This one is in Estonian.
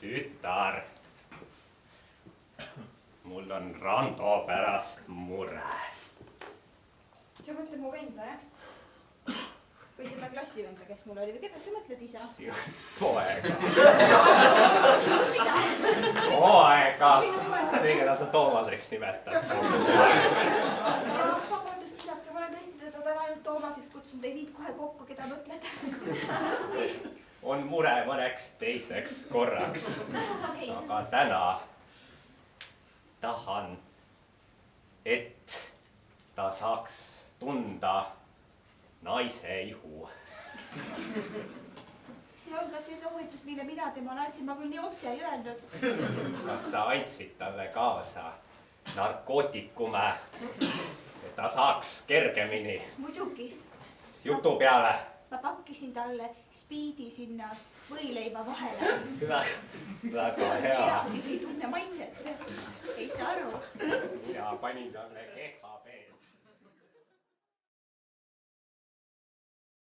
Tütar, mul on Rando pärast mure. Sa mõtled mu venda, jah? Või seda klassivenda, kes mul oli, või keda sa mõtled, isa? Poega. Poega. See, keda sa Toomaseks nimetad. Vabandust, isake, ma olen tõesti teda täna ainult Toomaseks kutsunud, ei viid kohe kokku, keda mõtled. On mure mõneks teiseks korraks. Aga täna tahan, et ta saaks tunda naise ihu. See on ka see soovitus, mille mina temale andsin, ma küll nii otse ei öelnud. Kas sa andsid talle kaasa narkootikume, et ta saaks kergemini? Muidugi. Jutu peale. Ma pakkisin talle spiidi sinna võileiva vahele. Väga hea. Siis ei tunne maitset. Ei saa aru. Ja panin talle kehva peed.